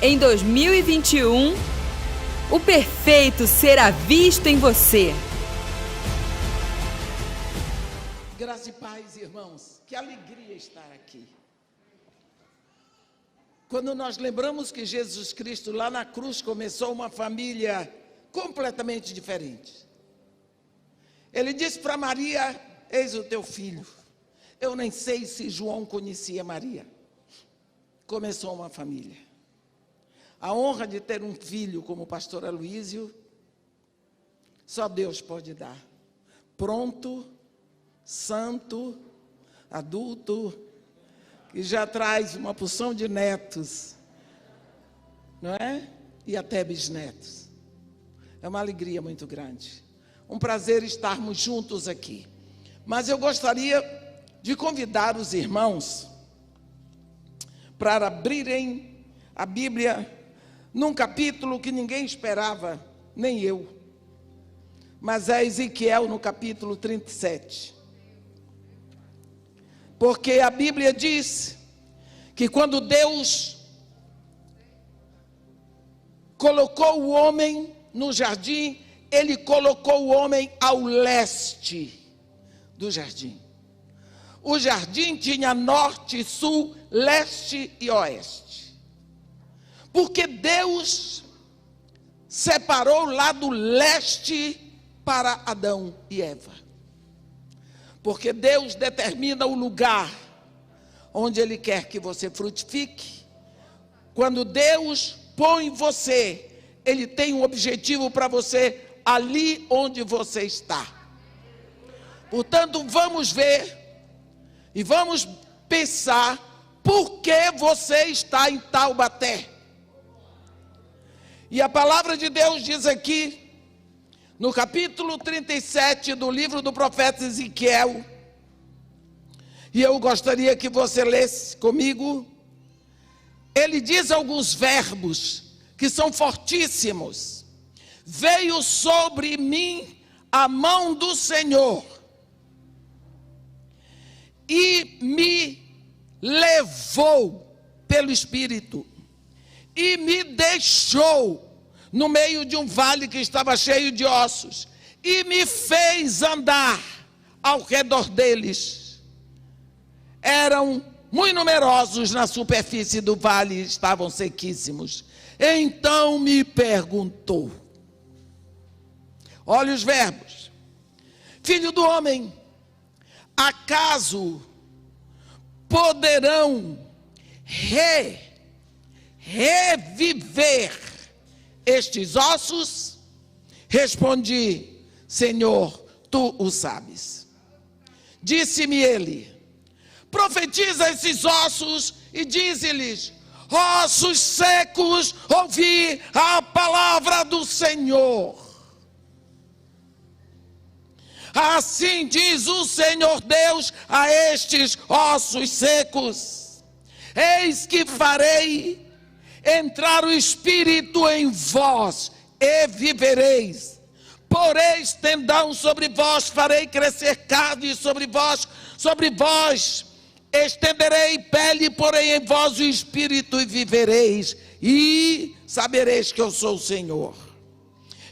Em 2021, o perfeito será visto em você. Graça e paz, irmãos. Que alegria estar aqui. Quando nós lembramos que Jesus Cristo lá na cruz começou uma família completamente diferente. Ele disse para Maria: eis o teu filho. Eu nem sei se João conhecia Maria. Começou uma família. A honra de ter um filho como o pastor Aloísio, só Deus pode dar. Pronto, santo, adulto, que já traz uma porção de netos, não é? E até bisnetos. É uma alegria muito grande. Um prazer estarmos juntos aqui. Mas eu gostaria de convidar os irmãos para abrirem a Bíblia num capítulo que ninguém esperava, nem eu. Mas é Ezequiel no capítulo 37. Porque a Bíblia diz que quando Deus colocou o homem no jardim, Ele colocou o homem ao leste do jardim. O jardim tinha norte, sul, leste e oeste. Porque Deus separou lá do leste para Adão e Eva. Porque Deus determina o lugar onde Ele quer que você frutifique. Quando Deus põe você, Ele tem um objetivo para você ali onde você está. Portanto, vamos ver e vamos pensar por que você está em Taubaté. E a palavra de Deus diz aqui, no capítulo 37 do livro do profeta Ezequiel, e eu gostaria que você lesse comigo. Ele diz alguns verbos que são fortíssimos. Veio sobre mim a mão do Senhor e me levou pelo Espírito e me deixou no meio de um vale que estava cheio de ossos, e me fez andar ao redor deles. Eram muito numerosos na superfície do vale, estavam sequíssimos. Então me perguntou, olha os verbos: filho do homem, acaso poderão reviver estes ossos? Respondi: Senhor, tu o sabes. Disse-me ele: profetiza esses ossos e dize-lhes: ossos secos, ouvi a palavra do Senhor. Assim diz o Senhor Deus a estes ossos secos: eis que farei entrar o Espírito em vós, e vivereis. Poreis tendão sobre vós, farei crescer carne sobre vós estenderei pele, porei em vós o Espírito, e vivereis, e sabereis que eu sou o Senhor.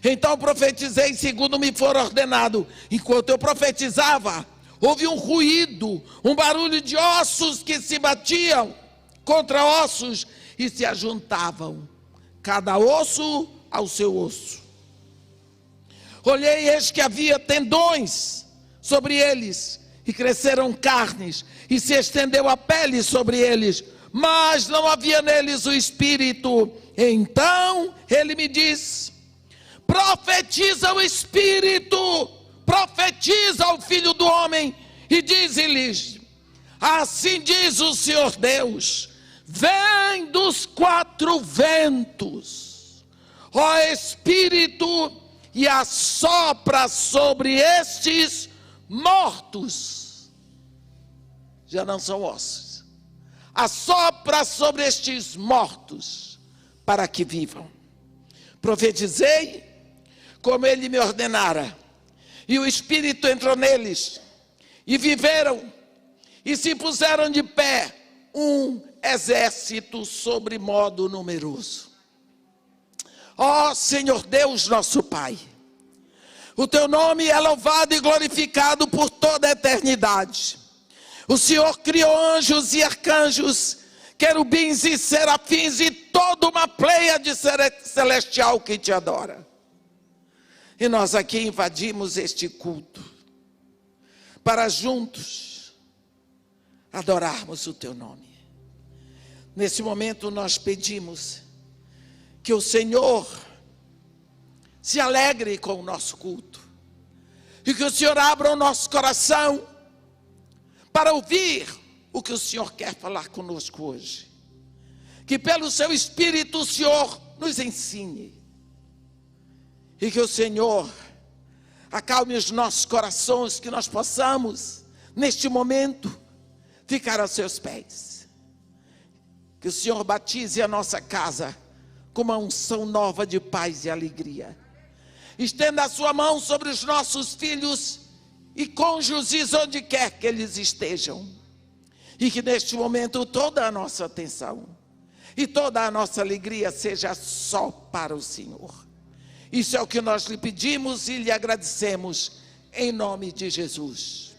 Então profetizei segundo me for ordenado. Enquanto eu profetizava, houve um ruído, um barulho de ossos que se batiam contra ossos e se ajuntavam, cada osso ao seu osso. Olhei, e eis que havia tendões sobre eles, e cresceram carnes, e se estendeu a pele sobre eles, mas não havia neles o Espírito. Então ele me disse: profetiza o Espírito, profetiza ao Filho do Homem, e diz-lhes: assim diz o Senhor Deus, vem dos quatro ventos, ó Espírito, e assopra sobre estes mortos. Já não são ossos. Assopra sobre estes mortos, para que vivam. Profetizei como ele me ordenara, e o Espírito entrou neles, e viveram, e se puseram de pé, um exército sobre modo numeroso. Ó Senhor Deus nosso Pai, o teu nome é louvado e glorificado por toda a eternidade. O Senhor criou anjos e arcanjos, querubins e serafins e toda uma pleiade celestial que te adora. E nós aqui invadimos este culto para juntos adorarmos o teu nome. Nesse momento nós pedimos que o Senhor se alegre com o nosso culto e que o Senhor abra o nosso coração para ouvir o que o Senhor quer falar conosco hoje. Que pelo seu Espírito o Senhor nos ensine e que o Senhor acalme os nossos corações, que nós possamos neste momento ficar aos seus pés. Que o Senhor batize a nossa casa com uma unção nova de paz e alegria. Estenda a sua mão sobre os nossos filhos e cônjuges onde quer que eles estejam. E que neste momento toda a nossa atenção e toda a nossa alegria seja só para o Senhor. Isso é o que nós lhe pedimos e lhe agradecemos em nome de Jesus.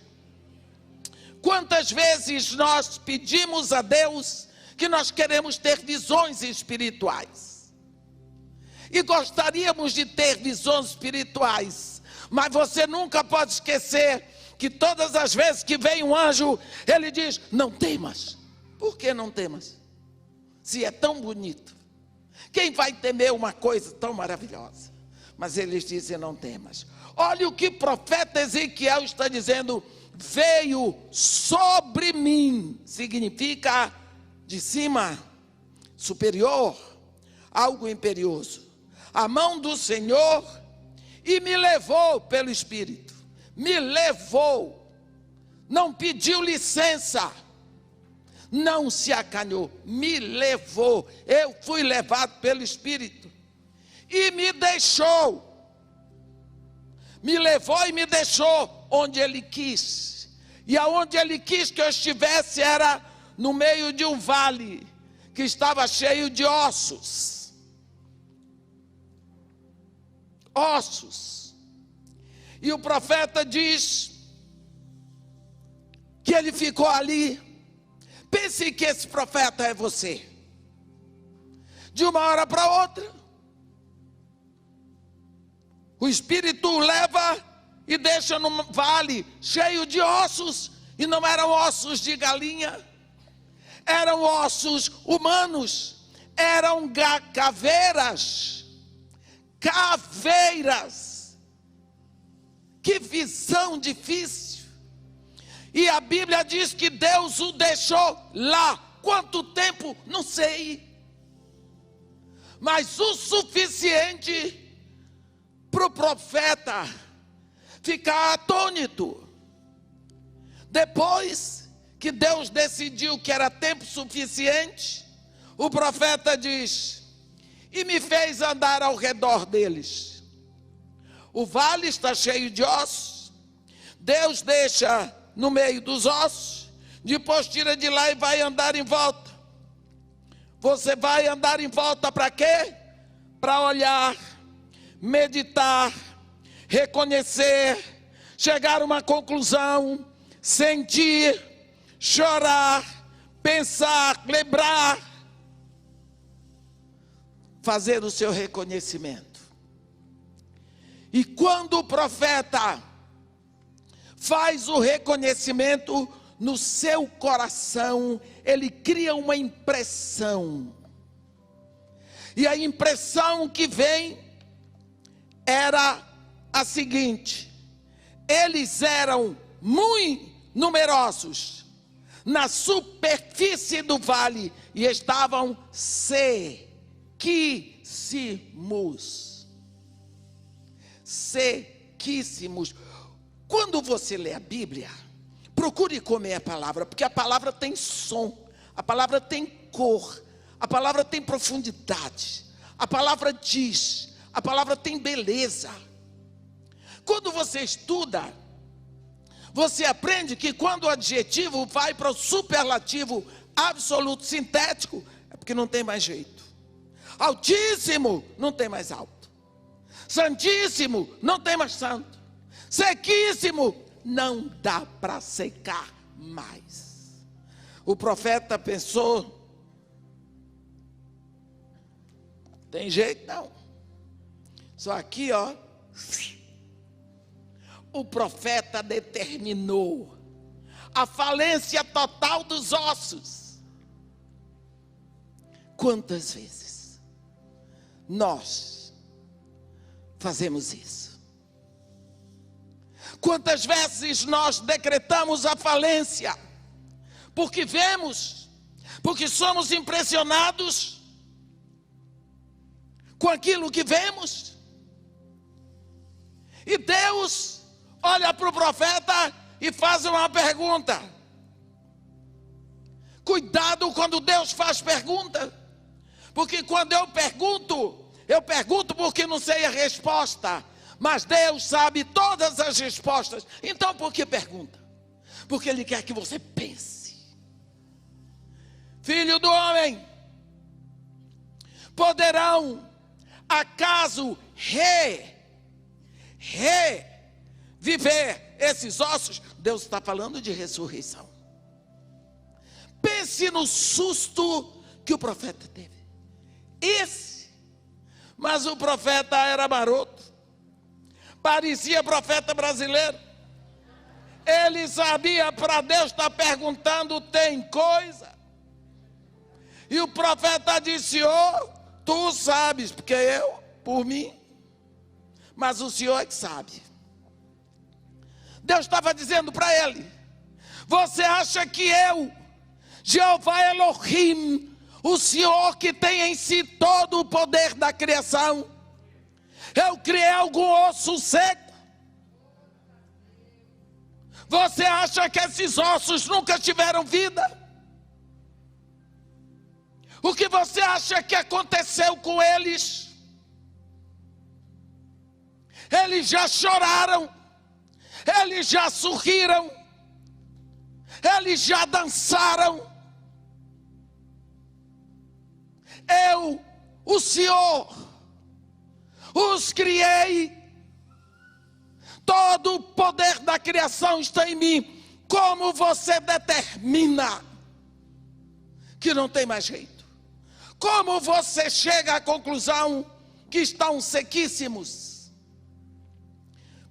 Quantas vezes nós pedimos a Deus que nós queremos ter visões espirituais? E gostaríamos de ter visões espirituais, mas você nunca pode esquecer que todas as vezes que vem um anjo, ele diz, não temas. Por que não temas? Se é tão bonito. Quem vai temer uma coisa tão maravilhosa? Mas eles dizem, não temas. Olha o que o profeta Ezequiel está dizendo, veio sobre mim, significa de cima, superior, algo imperioso. A mão do Senhor e me levou pelo Espírito. Me levou. Não pediu licença. Não se acanhou. Me levou. Eu fui levado pelo Espírito. E me deixou. Me levou e me deixou onde Ele quis. E aonde Ele quis que eu estivesse era no meio de um vale que estava cheio de ossos. Ossos. E o profeta diz que ele ficou ali. Pense que esse profeta é você. De uma hora para outra, o Espírito o leva e deixa num vale cheio de ossos. E não eram ossos de galinha, eram ossos humanos, eram caveiras. Caveiras. Que visão difícil. E a Bíblia diz que Deus o deixou lá. Quanto tempo? Não sei. Mas o suficiente para o profeta ficar atônito. Depois que Deus decidiu que era tempo suficiente, o profeta diz, e me fez andar ao redor deles. O vale está cheio de ossos. Deus deixa no meio dos ossos. Depois tira de lá e vai andar em volta. Você vai andar em volta para quê? Para olhar, meditar, reconhecer, chegar a uma conclusão, sentir, chorar, pensar, lembrar. Fazer o seu reconhecimento. E quando o profeta faz o reconhecimento no seu coração, ele cria uma impressão. E a impressão que vem era a seguinte: eles eram muito numerosos na superfície do vale e estavam sequíssimos. Sequíssimos. Quando você lê a Bíblia, procure comer a palavra, porque a palavra tem som, a palavra tem cor, a palavra tem profundidade, a palavra diz, a palavra tem beleza. Quando você estuda, você aprende que quando o adjetivo vai para o superlativo, absoluto, sintético, é porque não tem mais jeito. Altíssimo, não tem mais alto. Santíssimo, não tem mais santo. Sequíssimo, não dá para secar mais. O profeta pensou: tem jeito não. Só aqui, ó. O profeta determinou a falência total dos ossos. Quantas vezes nós fazemos isso? Quantas vezes nós decretamos a falência? Porque vemos, porque somos impressionados com aquilo que vemos. E Deus olha para o profeta e faz uma pergunta. Cuidado quando Deus faz pergunta, porque quando eu pergunto porque não sei a resposta, mas Deus sabe todas as respostas. Então por que pergunta? Porque Ele quer que você pense. Filho do homem, poderão acaso reviver esses ossos? Deus está falando de ressurreição. Pense no susto que o profeta teve. Mas o profeta era maroto, parecia profeta brasileiro. Ele sabia para Deus estar perguntando: tem coisa? E o profeta disse: oh, tu sabes, porque eu, por mim, mas o Senhor é que sabe. Deus estava dizendo para ele: você acha que eu, Jeová Elohim, o Senhor que tem em si todo o poder da criação, eu criei algum osso seco? Você acha que esses ossos nunca tiveram vida? O que você acha que aconteceu com eles? Eles já choraram, eles já sorriram, eles já dançaram. Eu, o Senhor, os criei. Todo o poder da criação está em mim. Como você determina que não tem mais jeito? Como você chega à conclusão que estão sequíssimos?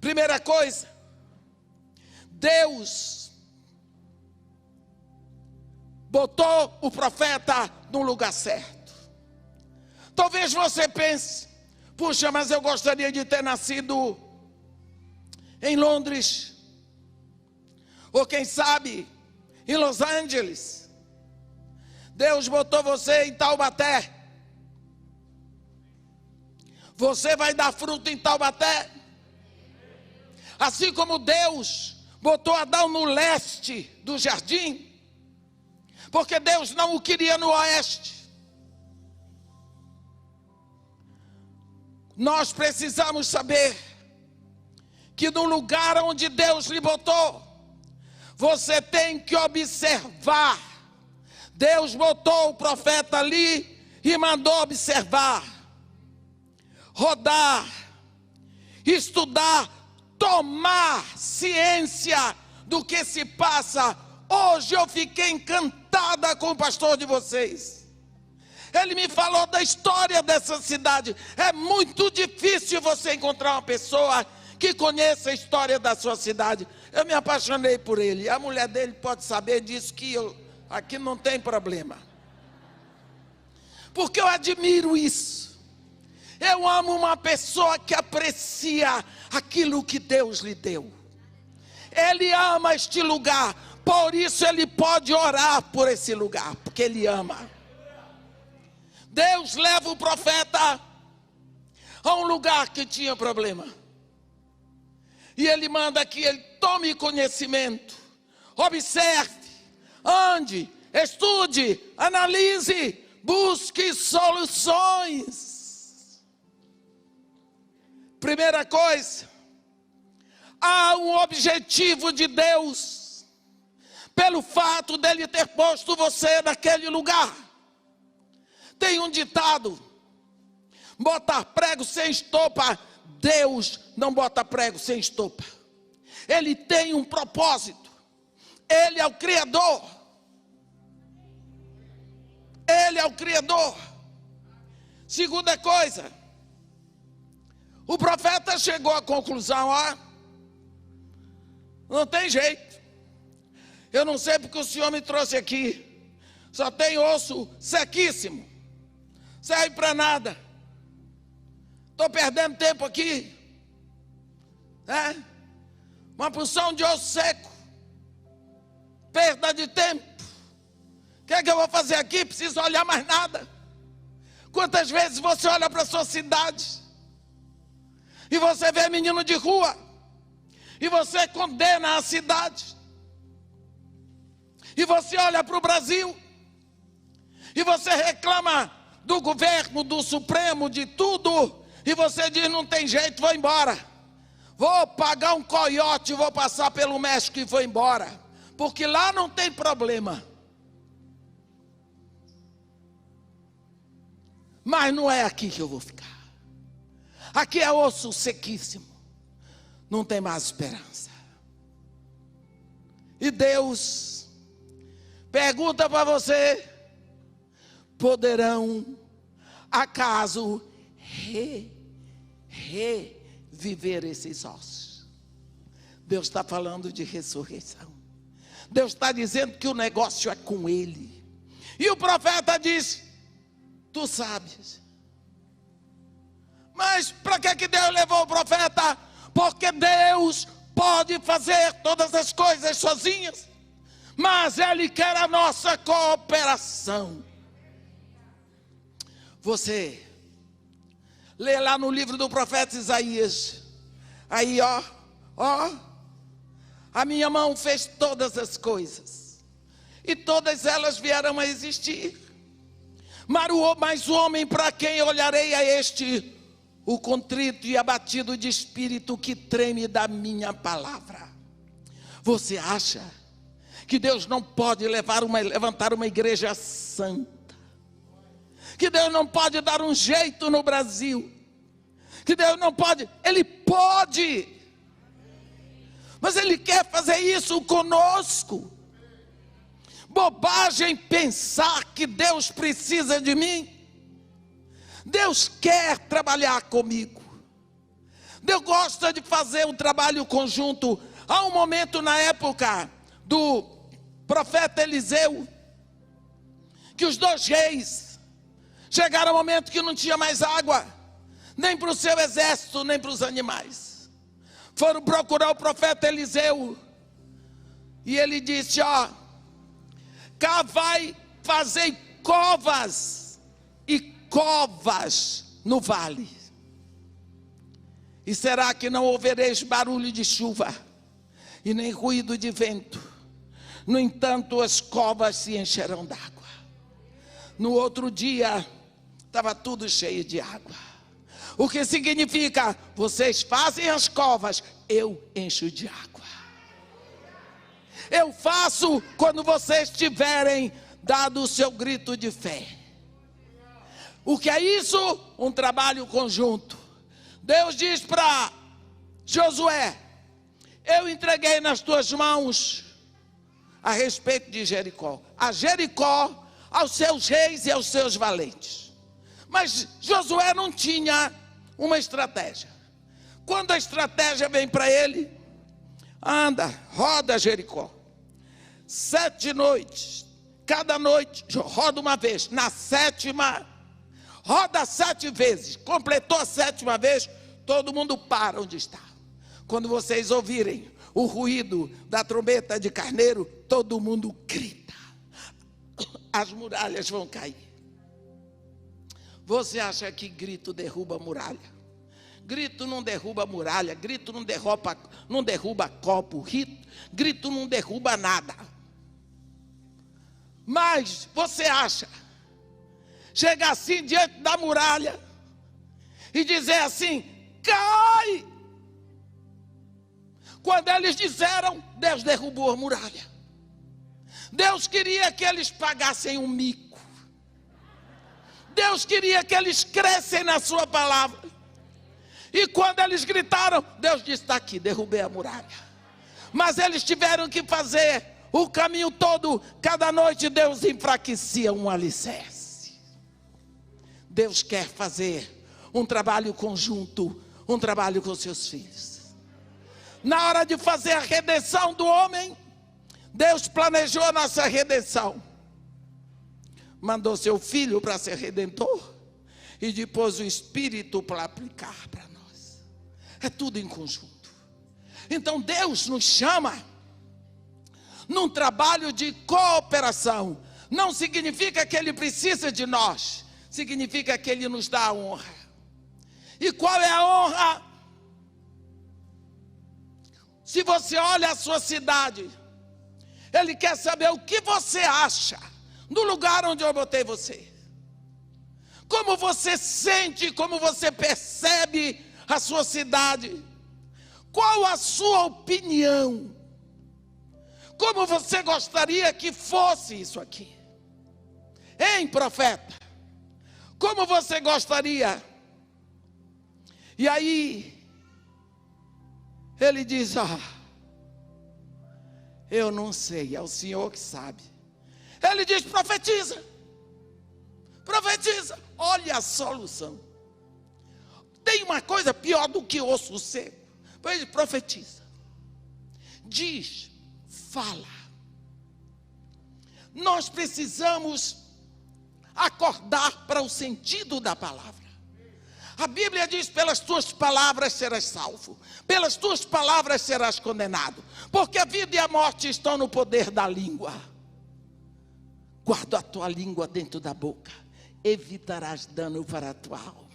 Primeira coisa, Deus botou o profeta no lugar certo. Talvez você pense: puxa, mas eu gostaria de ter nascido em Londres, ou quem sabe em Los Angeles. Deus botou você em Taubaté. Você vai dar fruto em Taubaté. Assim como Deus botou Adão no leste do jardim, porque Deus não o queria no oeste. Nós precisamos saber que no lugar onde Deus lhe botou, você tem que observar. Deus botou o profeta ali e mandou observar, rodar, estudar, tomar ciência do que se passa. Hoje eu fiquei encantada com o pastor de vocês. Ele me falou da história dessa cidade. É muito difícil você encontrar uma pessoa que conheça a história da sua cidade. Eu me apaixonei por ele. A mulher dele pode saber disso, que aqui não tem problema. Porque eu admiro isso. Eu amo uma pessoa que aprecia aquilo que Deus lhe deu. Ele ama este lugar, por isso ele pode orar por esse lugar, porque ele ama. Deus leva o profeta a um lugar que tinha problema. E ele manda que ele tome conhecimento, observe, ande, estude, analise, busque soluções. Primeira coisa, há um objetivo de Deus pelo fato dele ter posto você naquele lugar. Tem um ditado: botar prego sem estopa. Deus não bota prego sem estopa. Ele tem um propósito. Ele é o Criador. Ele é o Criador. Segunda coisa, o profeta chegou à conclusão: não tem jeito. Eu não sei porque o Senhor me trouxe aqui. Só tem osso sequíssimo. Serve para nada. Estou perdendo tempo aqui. Uma porção de osso seco. Perda de tempo. O que é que eu vou fazer aqui? Preciso olhar mais nada. Quantas vezes você olha para a sua cidade e você vê menino de rua e você condena a cidade, e você olha para o Brasil e você reclama do governo, do Supremo, de tudo, e você diz: não tem jeito, vou embora, vou pagar um coiote, vou passar pelo México e vou embora, porque lá não tem problema. Mas não é aqui que eu vou ficar. Aqui é osso sequíssimo. Não tem mais esperança. E Deus pergunta para você: poderão acaso reviver esses ossos? Deus está falando de ressurreição. Deus está dizendo que o negócio é com Ele. E o profeta diz: tu sabes. Mas para que Deus levou o profeta? Porque Deus pode fazer todas as coisas sozinhas, mas Ele quer a nossa cooperação. Você lê lá no livro do profeta Isaías. Aí a minha mão fez todas as coisas, e todas elas vieram a existir. Mas o homem para quem olharei a este, o contrito e abatido de espírito, que treme da minha palavra. Você acha que Deus não pode levantar uma igreja santa? Que Deus não pode dar um jeito no Brasil? Que Deus não pode? Ele pode. Mas Ele quer fazer isso conosco. Bobagem pensar que Deus precisa de mim. Deus quer trabalhar comigo. Deus gosta de fazer um trabalho conjunto. Há um momento na época do profeta Eliseu, que os dois reis chegaram ao momento que não tinha mais água, nem para o seu exército, nem para os animais. Foram procurar o profeta Eliseu, e ele disse: cá vai fazer covas e covas no vale. E será que não ouvireis barulho de chuva e nem ruído de vento? No entanto, as covas se encherão d'água. No outro dia, estava tudo cheio de água. O que significa: vocês fazem as covas, eu encho de água. Eu faço quando vocês tiverem dado o seu grito de fé. O que é isso? Um trabalho conjunto. Deus diz para Josué: eu entreguei nas tuas mãos a respeito de Jericó. A Jericó, aos seus reis e aos seus valentes. Mas Josué não tinha uma estratégia. Quando a estratégia vem para ele: anda, roda Jericó 7 noites, cada noite roda uma vez, na sétima roda 7 vezes, completou a 7ª vez, todo mundo para onde está. Quando vocês ouvirem o ruído da trombeta de carneiro, todo mundo grita, as muralhas vão cair. Você acha que grito derruba muralha? Grito não derruba muralha, grito não derruba copo, grito não derruba nada. Mas você acha chegar assim diante da muralha e dizer assim: cai! Quando eles disseram, Deus derrubou a muralha. Deus queria que eles pagassem um mico. Deus queria que eles crescem na sua palavra. E quando eles gritaram, Deus disse: está aqui, derrubei a muralha. Mas eles tiveram que fazer o caminho todo. Cada noite Deus enfraquecia um alicerce. Deus quer fazer um trabalho conjunto, um trabalho com seus filhos. Na hora de fazer a redenção do homem, Deus planejou a nossa redenção. Mandou seu filho para ser redentor e depois o Espírito para aplicar para nós. É tudo em conjunto. Então Deus nos chama num trabalho de cooperação. Não significa que Ele precisa de nós, significa que Ele nos dá a honra. E qual é a honra? Se você olha a sua cidade, Ele quer saber o que você acha do lugar onde eu botei você. Como você sente, como você percebe a sua cidade. Qual a sua opinião? Como você gostaria que fosse isso aqui? Hein, profeta? Como você gostaria? E aí, ele diz: eu não sei, é o Senhor que sabe. Ele diz: profetiza. Profetiza. Olha a solução. Tem uma coisa pior do que osso seco. Pois profetiza. Diz, fala. Nós precisamos acordar para o sentido da palavra. A Bíblia diz: pelas tuas palavras serás salvo, pelas tuas palavras serás condenado, porque a vida e a morte estão no poder da língua. Guarda a tua língua dentro da boca, evitarás dano para a tua alma.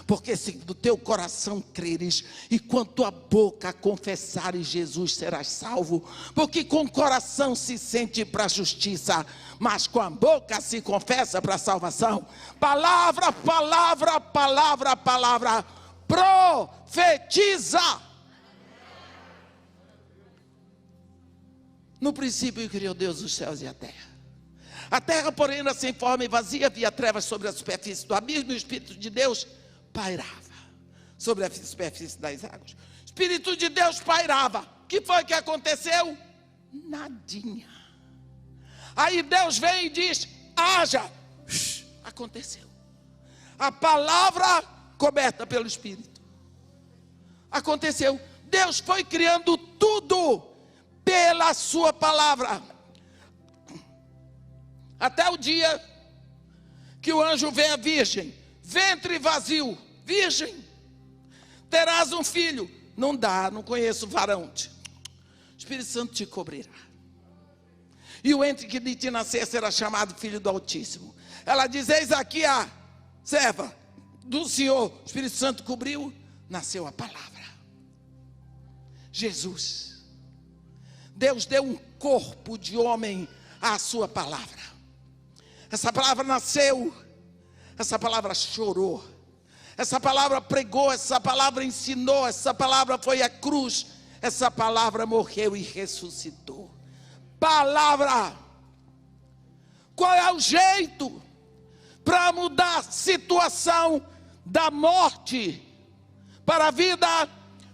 Porque se do teu coração creres e com a tua boca confessares Jesus, serás salvo. Porque com o coração se sente para a justiça, mas com a boca se confessa para a salvação. Palavra, palavra, palavra, palavra. Profetiza. No princípio criou Deus os céus e a terra. A terra, porém, era sem forma e vazia, havia trevas sobre a superfície do abismo, e o Espírito de Deus pairava sobre a superfície das águas. O Espírito de Deus pairava. O que foi que aconteceu? Nadinha. Aí Deus vem e diz: haja. Aconteceu. A palavra coberta pelo Espírito. Aconteceu. Deus foi criando tudo pela sua palavra. Até o dia que o anjo vê a virgem, ventre vazio, virgem, terás um filho. Não dá, não conheço varão. O Espírito Santo te cobrirá. E o entre que de ti nascer será chamado Filho do Altíssimo. Ela diz: eis aqui a serva do Senhor. O Espírito Santo cobriu, nasceu a palavra. Jesus. Deus deu um corpo de homem à sua palavra. Essa palavra nasceu, essa palavra chorou, essa palavra pregou, essa palavra ensinou, essa palavra foi à cruz, essa palavra morreu e ressuscitou. Palavra. Qual é o jeito para mudar a situação da morte para a vida?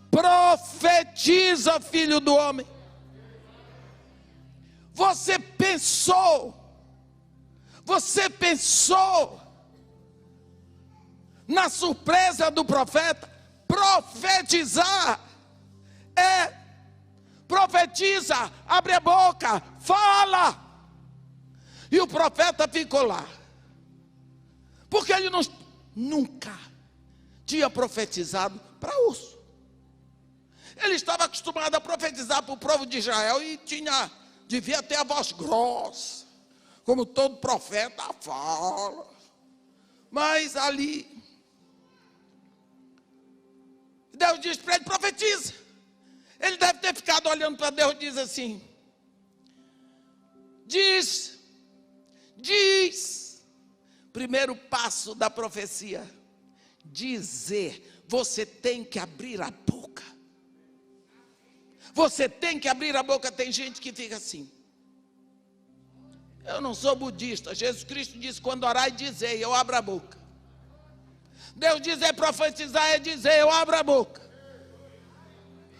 Profetiza, filho do homem. Você pensou na surpresa do profeta? Profetizar é profetiza, abre a boca, fala. E o profeta ficou lá, porque ele nunca tinha profetizado para osso. Ele estava acostumado a profetizar para o povo de Israel e devia ter a voz grossa, como todo profeta fala. Mas ali, Deus diz para ele: profetiza. Ele deve ter ficado olhando para Deus e diz assim: diz. Primeiro passo da profecia: dizer. Você tem que abrir a boca. Você tem que abrir a boca. Tem gente que fica assim. Eu não sou budista. Jesus Cristo disse: quando orar, dizei, eu abro a boca. Deus diz: é profetizar, é dizer, eu abro a boca.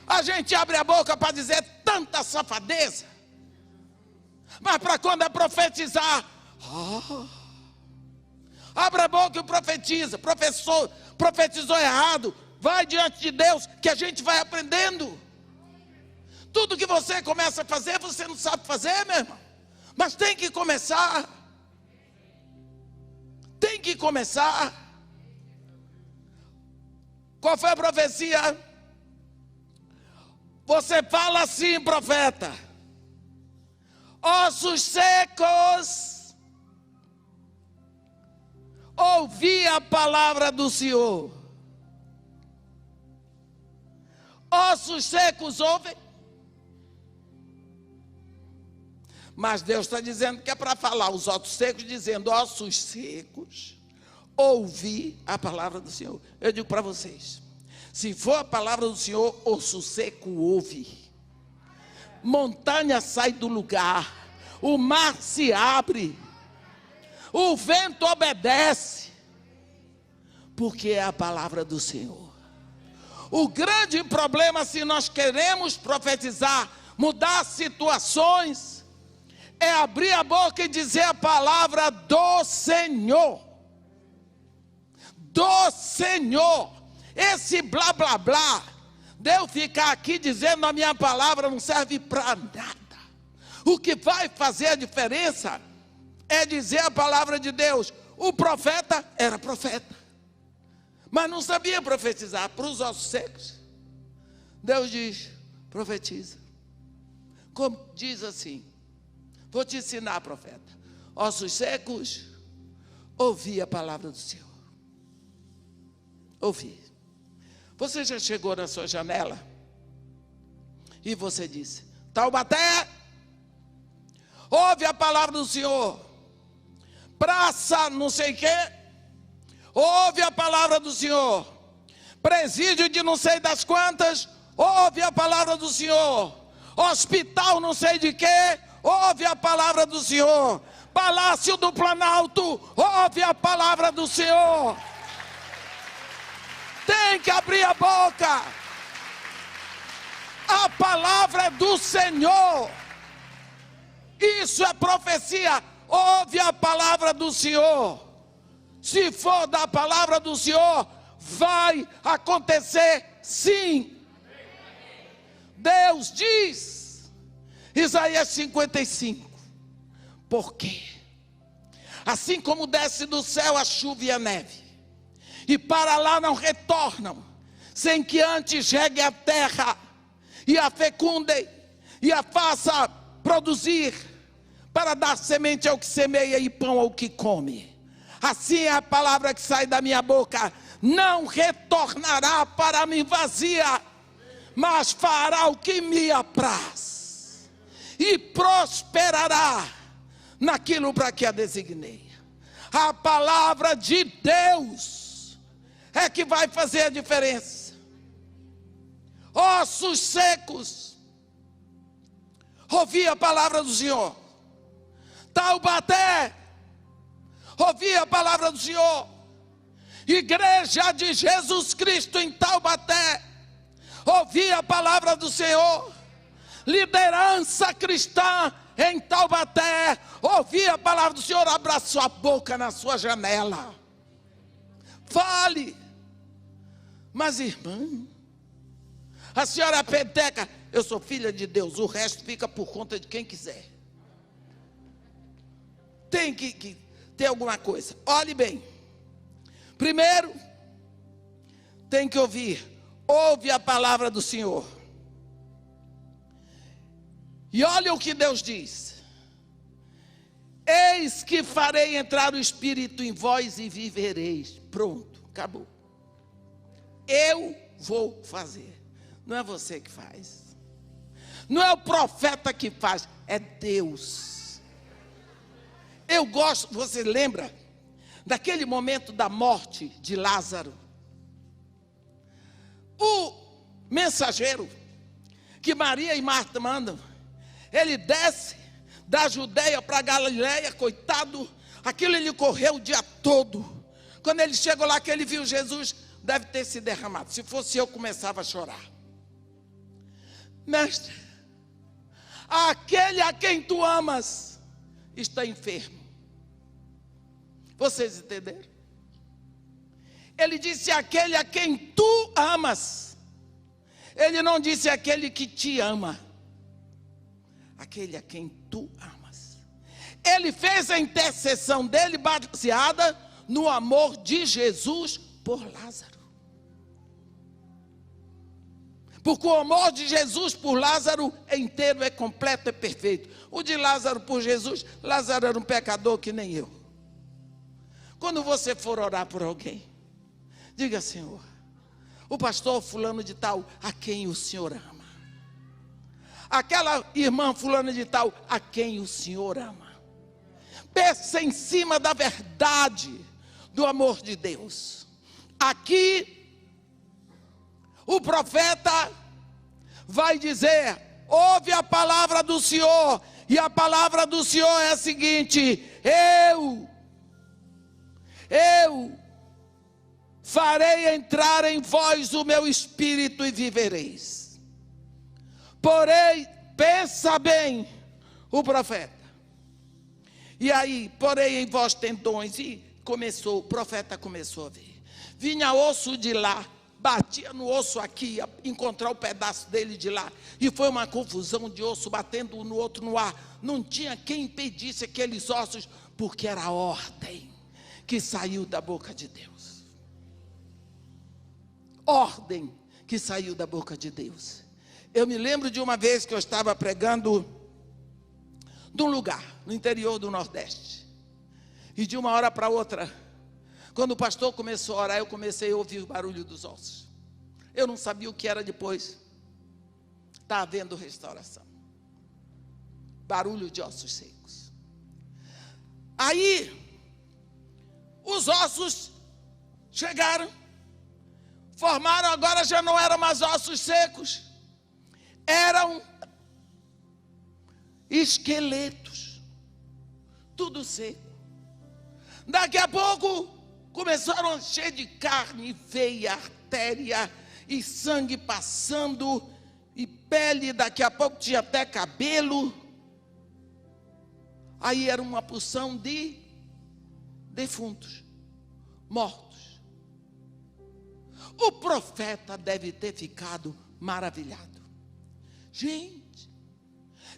A gente abre a boca para dizer tanta safadeza, mas para quando é profetizar, abre a boca e profetiza. Profetizou errado, vai diante de Deus, que a gente vai aprendendo. Tudo que você começa a fazer, você não sabe fazer, meu irmão, mas tem que começar. Tem que começar. Qual foi a profecia? Você fala assim, profeta: ossos secos, ouvi a palavra do Senhor. Ossos secos ouvem. Mas Deus está dizendo que é para falar os ossos secos, dizendo: ossos secos, ouvi a palavra do Senhor. Eu digo para vocês, se for a palavra do Senhor, osso seco ouve. Montanha sai do lugar, o mar se abre, o vento obedece, porque é a palavra do Senhor. O grande problema, se nós queremos profetizar, mudar situações, é abrir a boca e dizer a palavra do Senhor. Do Senhor. Esse blá blá blá, de eu ficar aqui dizendo a minha palavra, não serve para nada. O que vai fazer a diferença é dizer a palavra de Deus. O profeta era profeta, mas não sabia profetizar para os ossos secos. Deus diz: profetiza. Como diz assim: vou te ensinar, profeta. Ossos secos, ouvi a palavra do Senhor. Ouvi. Você já chegou na sua janela e você disse: Taubaté, ouve a palavra do Senhor. Praça não sei o quê, ouve a palavra do Senhor. Presídio de não sei das quantas, ouve a palavra do Senhor. Hospital não sei de quê, ouve a palavra do Senhor. Palácio do Planalto, ouve a palavra do Senhor. Tem que abrir a boca. A palavra é do Senhor. Isso é profecia. Ouve a palavra do Senhor. Se for da palavra do Senhor, vai acontecer sim. Deus diz, Isaías 55, por quê? Assim como desce do céu a chuva e a neve, e para lá não retornam, sem que antes regue a terra, e a fecunde, e a faça produzir, para dar semente ao que semeia e pão ao que come. Assim é a palavra que sai da minha boca, não retornará para mim vazia, mas fará o que me apraz, e prosperará naquilo para que a designei. A palavra de Deus é que vai fazer a diferença. Ossos secos, ouvi a palavra do Senhor. Taubaté, ouvi a palavra do Senhor. Igreja de Jesus Cristo em Taubaté, ouvi a palavra do Senhor. Liderança cristã em Taubaté, ouvi a palavra do Senhor. Abra sua boca na sua janela, fale. Mas irmã, a senhora é peteca. Eu sou filha de Deus, o resto fica por conta de quem quiser. Tem que ter alguma coisa. Olhe bem, primeiro tem que ouvir. Ouve a palavra do Senhor. E olha o que Deus diz: eis que farei entrar o Espírito em vós e vivereis. Pronto, acabou. Eu vou fazer. Não é você que faz, não é o profeta que faz, é Deus. Eu gosto, você lembra daquele momento da morte de Lázaro? O mensageiro que Maria e Marta mandam, ele desce, da Judeia para Galileia, coitado, aquilo ele correu o dia todo. Quando ele chegou lá, que ele viu Jesus, deve ter se derramado. Se fosse eu, começava a chorar. Mestre, aquele a quem tu amas está enfermo. Vocês entenderam? Ele disse aquele a quem tu amas. Ele não disse aquele que te ama. Aquele a quem tu amas. Ele fez a intercessão dele baseada no amor de Jesus por Lázaro. Porque o amor de Jesus por Lázaro é inteiro, é completo, é perfeito. O de Lázaro por Jesus, Lázaro era um pecador que nem eu. Quando você for orar por alguém, diga: Senhor, o pastor fulano de tal, a quem o Senhor ama. Aquela irmã fulana de tal, a quem o Senhor ama. Pensa em cima da verdade do amor de Deus. Aqui, o profeta vai dizer: ouve a palavra do Senhor, e a palavra do Senhor é a seguinte: eu farei entrar em vós o meu espírito e vivereis. Porém, pensa bem o profeta. E aí, porém em vós tendões, e o profeta começou a ver. Vinha osso de lá, batia no osso aqui, encontrar o pedaço dele de lá, e foi uma confusão de osso batendo um no outro no ar. Não tinha quem impedisse aqueles ossos, porque era a ordem que saiu da boca de Deus. Ordem que saiu da boca de Deus. Eu me lembro de uma vez que eu estava pregando num lugar, no interior do Nordeste, e de uma hora para outra, quando o pastor começou a orar, eu comecei a ouvir o barulho dos ossos. Eu não sabia o que era depois. Está havendo restauração. Barulho de ossos secos. Aí, os ossos chegaram, formaram, agora já não eram mais ossos secos, eram esqueletos, tudo seco. Daqui a pouco começaram a encher de carne, veia, artéria e sangue passando, e pele, daqui a pouco tinha até cabelo. Aí era uma porção de defuntos, mortos. O profeta deve ter ficado maravilhado. Gente,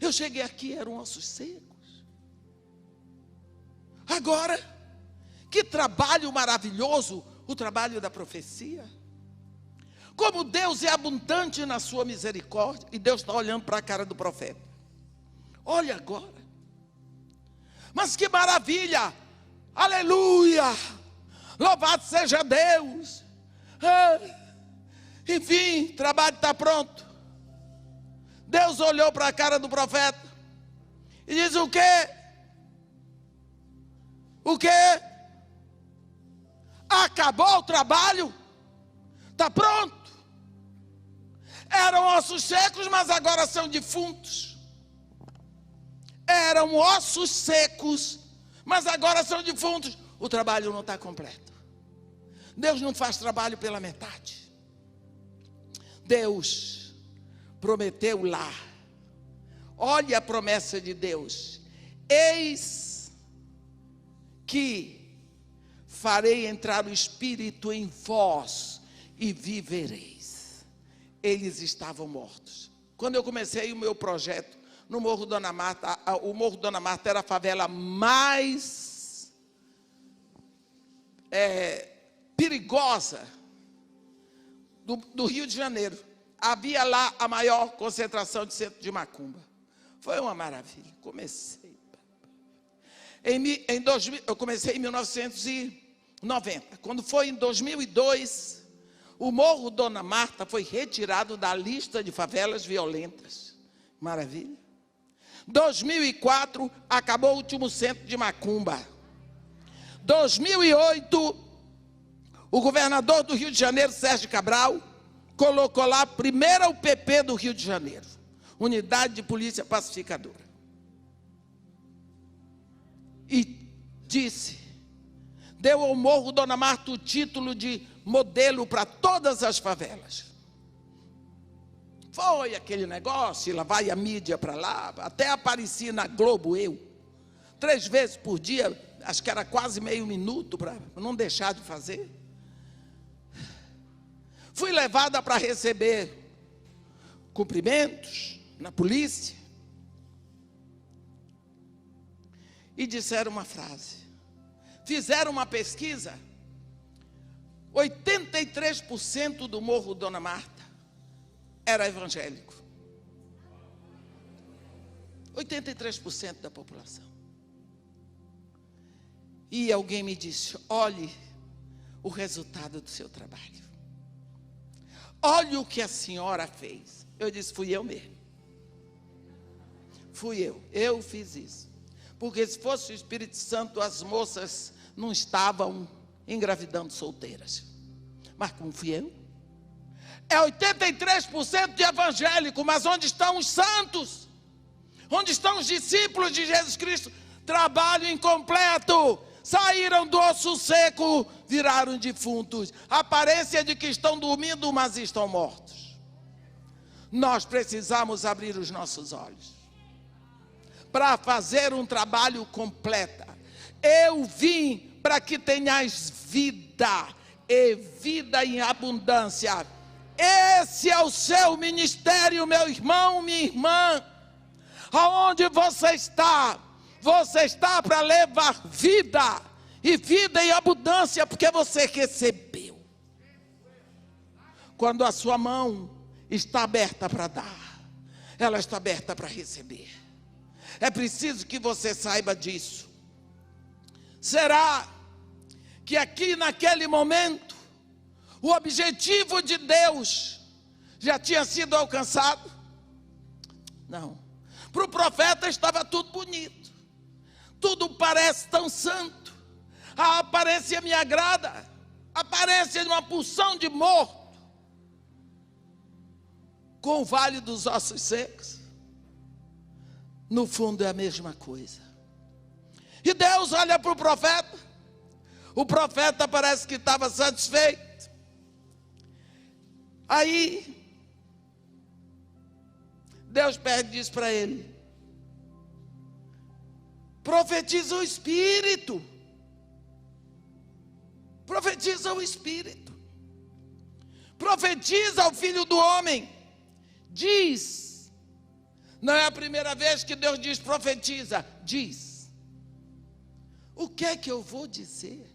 eu cheguei aqui, eram ossos secos. Agora, que trabalho maravilhoso, o trabalho da profecia. Como Deus é abundante na sua misericórdia, e Deus está olhando para a cara do profeta. Olha agora. Mas que maravilha, aleluia, louvado seja Deus. Enfim, o trabalho está pronto. Deus olhou para a cara do profeta e diz: o quê? O quê? Acabou o trabalho? Está pronto. Eram ossos secos, mas agora são defuntos. Eram ossos secos, mas agora são defuntos. O trabalho não está completo. Deus não faz trabalho pela metade. Deus prometeu lá. Olha a promessa de Deus: eis que farei entrar o Espírito em vós e vivereis. Eles estavam mortos. Quando eu comecei o meu projeto no Morro Dona Marta, o Morro Dona Marta era a favela mais perigosa do Rio de Janeiro. Havia lá a maior concentração de centro de macumba. Foi uma maravilha. Eu comecei em 1990. Quando foi em 2002, o Morro Dona Marta foi retirado da lista de favelas violentas. Maravilha. 2004, acabou o último centro de macumba. 2008, o governador do Rio de Janeiro, Sérgio Cabral, colocou lá a primeira UPP do Rio de Janeiro, Unidade de Polícia Pacificadora. e disse, deu ao Morro Dona Marta o título de modelo para todas as favelas. Foi aquele negócio, e lá vai a mídia para lá, até apareci na Globo eu, 3 vezes por dia, acho que era quase meio minuto para não deixar de fazer. Fui levada para receber cumprimentos na polícia e disseram uma frase. Fizeram uma pesquisa, 83% do Morro Dona Marta era evangélico. 83% da população. E alguém me disse, olhe o resultado do seu trabalho. Olhe o que a senhora fez. Eu disse, fui eu mesmo. Fui eu fiz isso. Porque se fosse o Espírito Santo, as moças não estavam engravidando solteiras. Mas como fui eu? É 83% de evangélico, mas onde estão os santos? Onde estão os discípulos de Jesus Cristo? Trabalho incompleto. Saíram do osso seco, viraram defuntos. Aparência de que estão dormindo, mas estão mortos. Nós precisamos abrir os nossos olhos para fazer um trabalho completo. Eu vim para que tenhais vida, e vida em abundância. Esse é o seu ministério, meu irmão, minha irmã. Aonde você está? Você está para levar vida, e vida em abundância, porque você recebeu. Quando a sua mão está aberta para dar, ela está aberta para receber. É preciso que você saiba disso. Será que aqui naquele momento, o objetivo de Deus já tinha sido alcançado? Não. Para o profeta estava tudo bonito. Tudo parece tão santo. A aparência me agrada. A aparência de uma porção de morto. Com o vale dos ossos secos. No fundo é a mesma coisa. E Deus olha para o profeta. O profeta parece que estava satisfeito. Aí Deus pede, diz para ele: profetiza o Espírito. Profetiza o Espírito. Profetiza ao Filho do Homem. Diz. Não é a primeira vez que Deus diz profetiza. Diz. O que é que eu vou dizer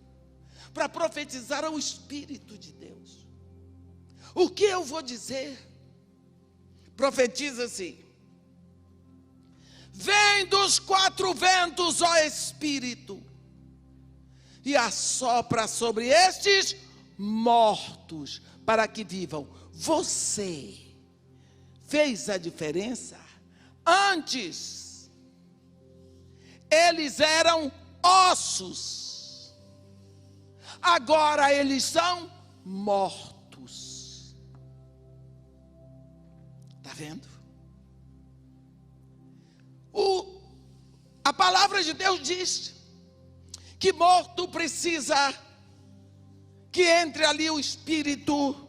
para profetizar ao Espírito de Deus? O que eu vou dizer? Profetiza assim: vem dos 4 ventos, ó Espírito, e assopra sobre estes mortos, para que vivam. Você fez a diferença. Antes, eles eram ossos. Agora eles são mortos. Está vendo? A palavra de Deus diz que morto precisa que entre ali o Espírito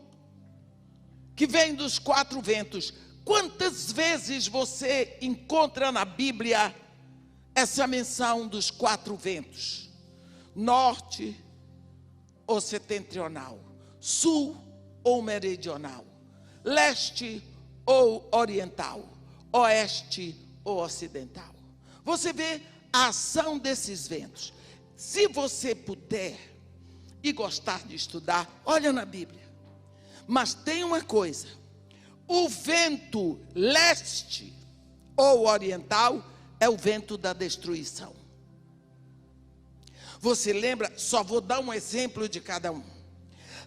que vem dos 4 ventos. Quantas vezes você encontra na Bíblia essa menção dos 4 ventos? Norte ou setentrional, sul ou meridional, leste ou oriental, oeste ou ocidental. Você vê a ação desses ventos. Se você puder e gostar de estudar, olha na Bíblia. Mas tem uma coisa: o vento leste ou oriental é o vento da destruição. Você lembra? Só vou dar um exemplo de cada um.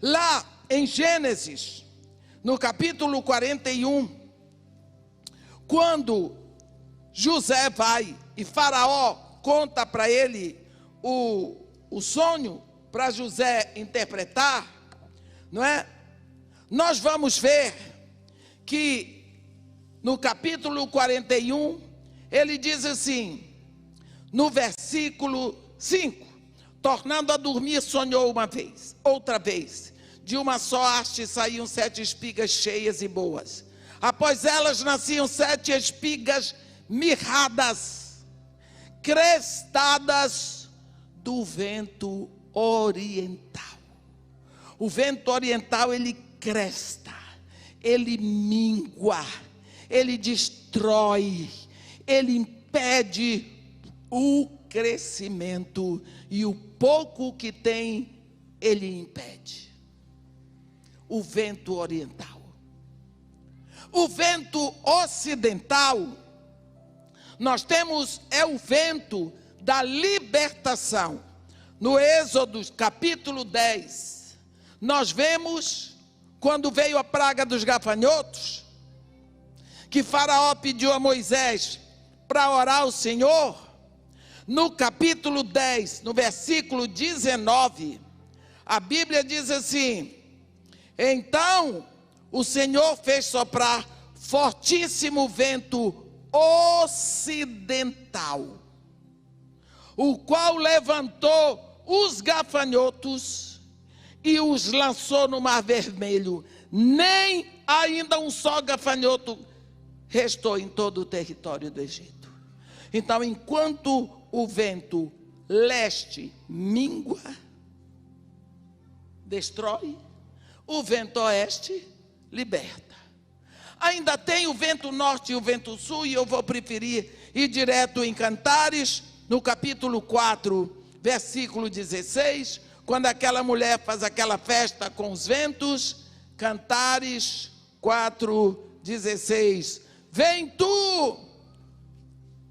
Lá em Gênesis, no capítulo 41, quando José vai e Faraó conta para ele o sonho, para José interpretar, não é? Nós vamos ver que no capítulo 41, ele diz assim, no versículo 5, tornando a dormir, sonhou uma vez, outra vez. De uma só haste saíam 7 espigas cheias e boas. Após elas nasciam 7 espigas mirradas, crestadas do vento oriental. O vento oriental, ele cresta, ele mingua, ele destrói, ele impede o crescimento, e o pouco que tem, ele impede. O vento oriental. O vento ocidental, nós temos, é o vento da libertação. No Êxodo, capítulo 10, nós vemos, quando veio a praga dos gafanhotos, que Faraó pediu a Moisés para orar ao Senhor. No capítulo 10, no versículo 19, a Bíblia diz assim: então o Senhor fez soprar fortíssimo vento ocidental, o qual levantou os gafanhotos e os lançou no Mar Vermelho. Nem ainda um só gafanhoto restou em todo o território do Egito. Então, enquanto o vento leste mingua, destrói, o vento oeste liberta. Ainda tem o vento norte e o vento sul, e eu vou preferir ir direto em Cantares, no capítulo 4, versículo 16, quando aquela mulher faz aquela festa com os ventos. Cantares 4, 16. Vem tu,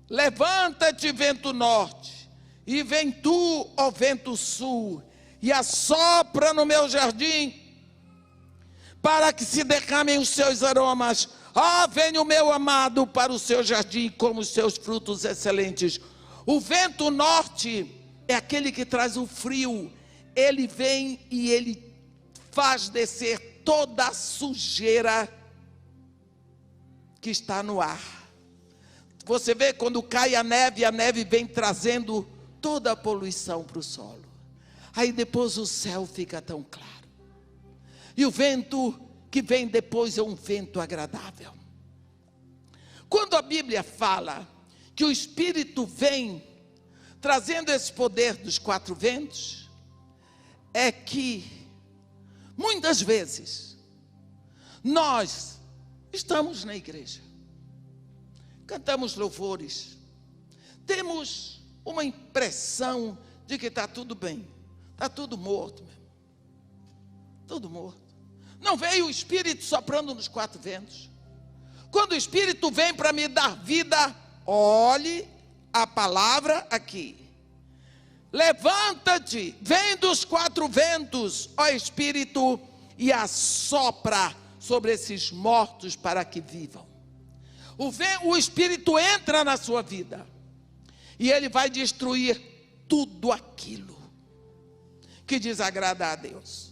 levanta-te, vento norte, e vem tu, ó vento sul, e assopra no meu jardim, para que se derramem os seus aromas. Venha o meu amado para o seu jardim, como os seus frutos excelentes. O vento norte é aquele que traz o frio. Ele vem e ele faz descer toda a sujeira que está no ar. Você vê, quando cai a neve vem trazendo toda a poluição para o solo. Aí depois o céu fica tão claro. E o vento que vem depois é um vento agradável. Quando a Bíblia fala que o Espírito vem trazendo esse poder dos 4 ventos, é que muitas vezes nós estamos na igreja, cantamos louvores, temos uma impressão de que está tudo bem, está tudo morto mesmo. Tudo morto. Não veio o Espírito soprando nos 4 ventos. Quando o Espírito vem para me dar vida, olhe a palavra aqui. Levanta-te, vem dos 4 ventos, ó Espírito, e assopra sobre esses mortos para que vivam. O Espírito entra na sua vida e ele vai destruir tudo aquilo que desagrada a Deus.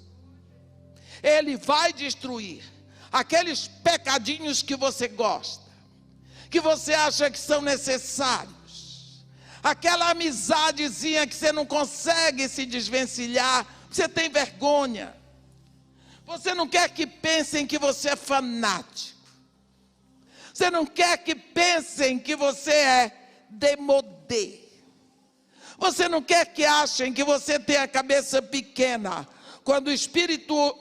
Ele vai destruir aqueles pecadinhos que você gosta, que você acha que são necessários, aquela amizadezinha que você não consegue se desvencilhar, você tem vergonha, você não quer que pensem que você é fanático, você não quer que pensem que você é demodê, você não quer que achem que você tem a cabeça pequena. Quando o Espírito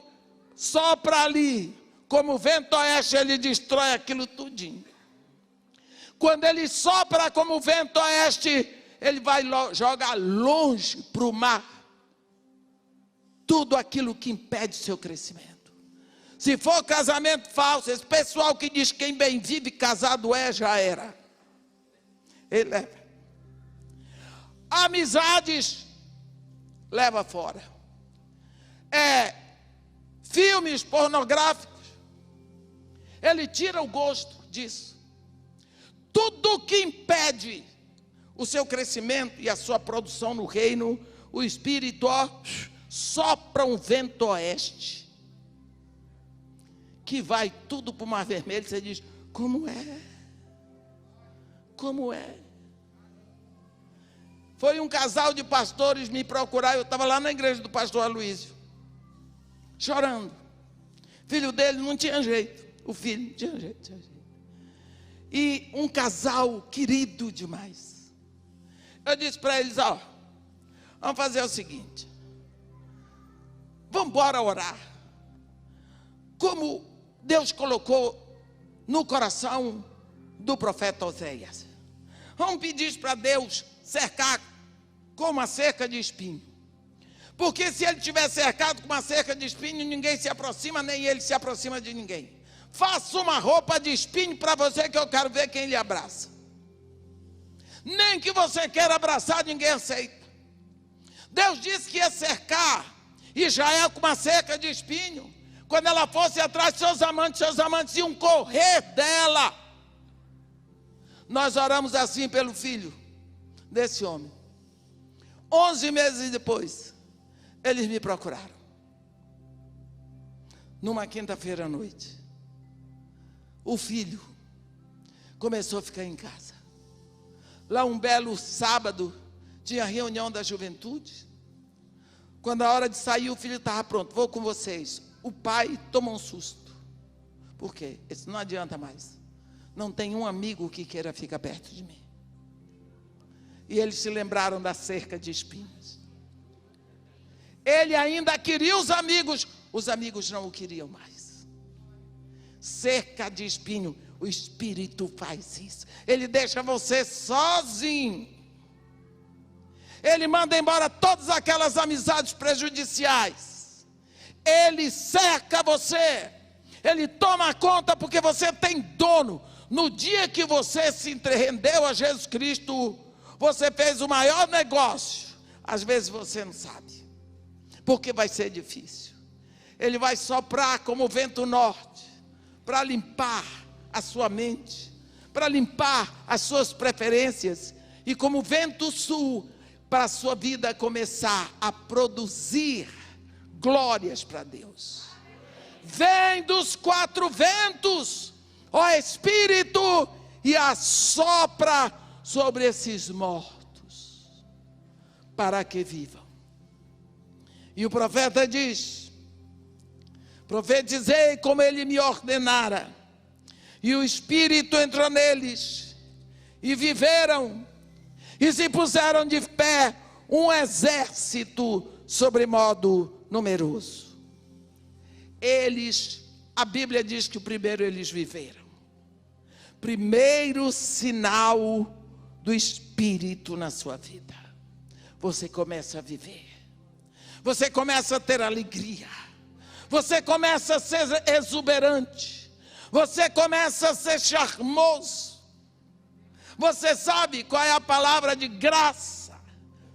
sopra ali, como o vento oeste, ele destrói aquilo tudinho. Quando ele sopra como o vento oeste, ele vai jogar longe para o mar tudo aquilo que impede seu crescimento. Se for casamento falso, esse pessoal que diz que quem bem vive casado já era. Ele leva. Amizades, leva fora. Filmes pornográficos, ele tira o gosto disso. Tudo que impede o seu crescimento e a sua produção no reino, o Espírito sopra um vento oeste, que vai tudo para o Mar Vermelho. Você diz, como é? Como é? Foi um casal de pastores me procurar, eu estava lá na igreja do pastor Aloísio, chorando. Filho dele não tinha jeito, o filho não tinha jeito. E um casal querido demais. Eu disse para eles, ó, vamos fazer o seguinte, vamos embora orar. Como Deus colocou no coração do profeta Oséias. Vamos pedir para Deus cercar com uma cerca de espinho. Porque se ele estiver cercado com uma cerca de espinho, ninguém se aproxima, nem ele se aproxima de ninguém. Faça uma roupa de espinho para você, que eu quero ver quem lhe abraça. Nem que você queira abraçar, ninguém aceita. Deus disse que ia cercar Israel com uma cerca de espinho. Quando ela fosse atrás de seus amantes iam correr dela. Nós oramos assim pelo filho desse homem. 11 meses depois, eles me procuraram. Numa quinta-feira à noite. O filho começou a ficar em casa. Lá um belo sábado, tinha reunião da juventude. Quando a hora de sair, o filho estava pronto. Vou com vocês. O pai tomou um susto. Por quê? Isso não adianta mais. Não tem um amigo que queira ficar perto de mim. E eles se lembraram da cerca de espinhos. Ele ainda queria os amigos não o queriam mais. Cerca de espinho, o Espírito faz isso. Ele deixa você sozinho. Ele manda embora todas aquelas amizades prejudiciais. Ele cerca você. Ele toma conta porque você tem dono. No dia que você se rendeu a Jesus Cristo, você fez o maior negócio. Às vezes você não sabe, porque vai ser difícil. Ele vai soprar como o vento norte, para limpar a sua mente, para limpar as suas preferências, e como vento sul, para a sua vida começar a produzir glórias para Deus. Vem dos quatro ventos, ó Espírito, e assopra sobre esses mortos, para que vivam. E o profeta diz: profetizei como ele me ordenara, e o Espírito entrou neles, e viveram, e se puseram de pé um exército sobremodo numeroso. Eles, a Bíblia diz que o primeiro eles viveram. Primeiro sinal do Espírito na sua vida. Você começa a viver. Você começa a ter alegria. Você começa a ser exuberante. Você começa a ser charmoso. Você sabe qual é a palavra de graça?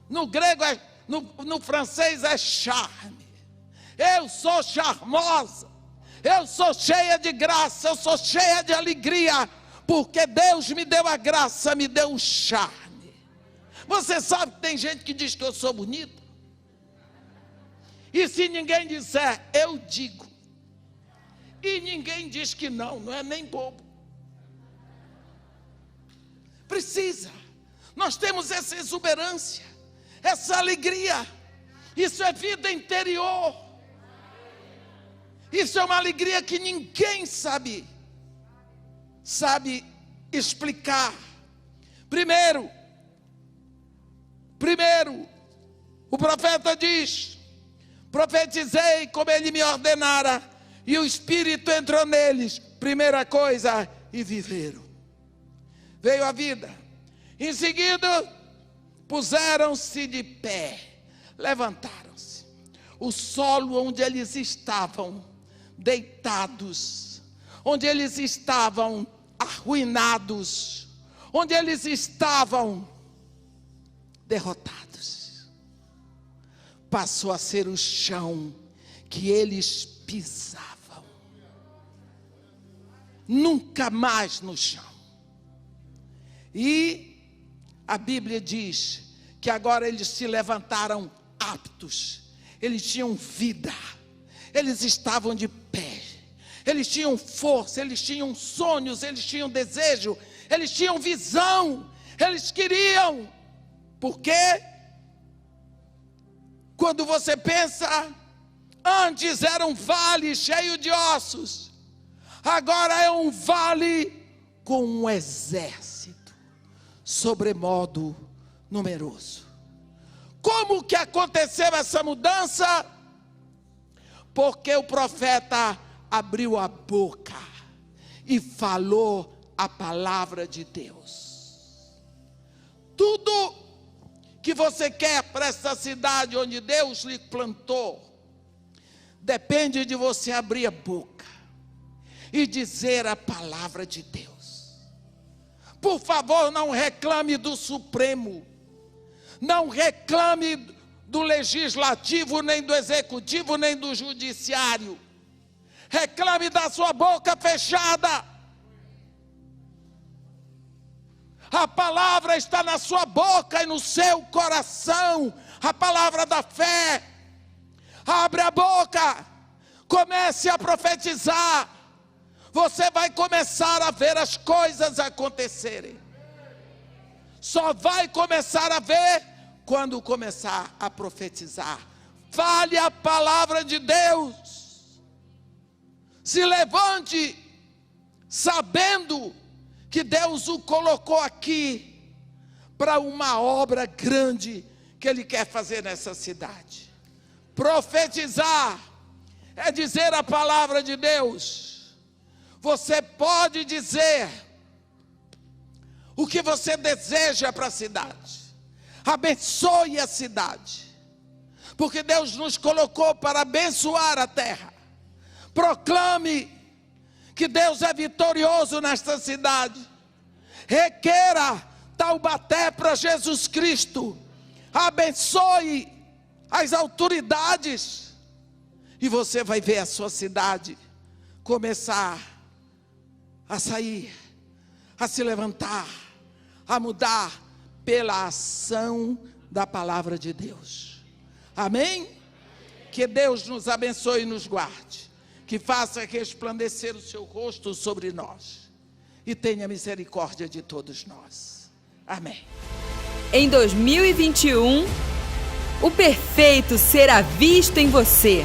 No grego, no francês é charme. Eu sou charmosa. Eu sou cheia de graça. Eu sou cheia de alegria. Porque Deus me deu a graça, me deu o charme. Você sabe que tem gente que diz que eu sou bonita? E se ninguém disser, eu digo. E ninguém diz que não, não é nem bobo. Precisa. Nós temos essa exuberância, essa alegria. Isso é vida interior. Isso é uma alegria que ninguém sabe explicar. Primeiro, o profeta diz: profetizei como ele me ordenara, e o Espírito entrou neles. Primeira coisa, e viveram. Veio a vida. Em seguida, puseram-se de pé, levantaram-se. O solo onde eles estavam deitados, onde eles estavam arruinados, onde eles estavam derrotados, passou a ser o chão que eles pisavam. Nunca mais no chão. E a Bíblia diz que agora eles se levantaram aptos. Eles tinham vida. Eles estavam de pé. Eles tinham força, eles tinham sonhos, eles tinham desejo, eles tinham visão. Eles queriam, Porque quando você pensa, antes era um vale cheio de ossos, agora é um vale com um exército sobremodo numeroso. Como que aconteceu essa mudança? Porque o profeta abriu a boca e falou a palavra de Deus. Tudo que você quer para essa cidade onde Deus lhe plantou, depende de você abrir a boca e dizer a palavra de Deus. Por favor, não reclame do Supremo, não reclame do Legislativo, nem do Executivo, nem do Judiciário. Reclame da sua boca fechada. A palavra está na sua boca e no seu coração, a palavra da fé. Abre a boca, comece a profetizar. Você vai começar a ver as coisas acontecerem. Só vai começar a ver quando começar a profetizar. Fale a palavra de Deus. Se levante sabendo que Deus o colocou aqui para uma obra grande que Ele quer fazer nessa cidade. Profetizar é dizer a palavra de Deus. Você pode dizer o que você deseja para a cidade. Abençoe a cidade, porque Deus nos colocou para abençoar a terra. Proclame que Deus é vitorioso nesta cidade. Requeira Taubaté para Jesus Cristo. Abençoe as autoridades. E você vai ver a sua cidade começar a sair, a se levantar, a mudar pela ação da palavra de Deus. Amém? Que Deus nos abençoe e nos guarde. Que faça resplandecer o seu rosto sobre nós. E tenha misericórdia de todos nós. Amém. Em 2021, o perfeito será visto em você.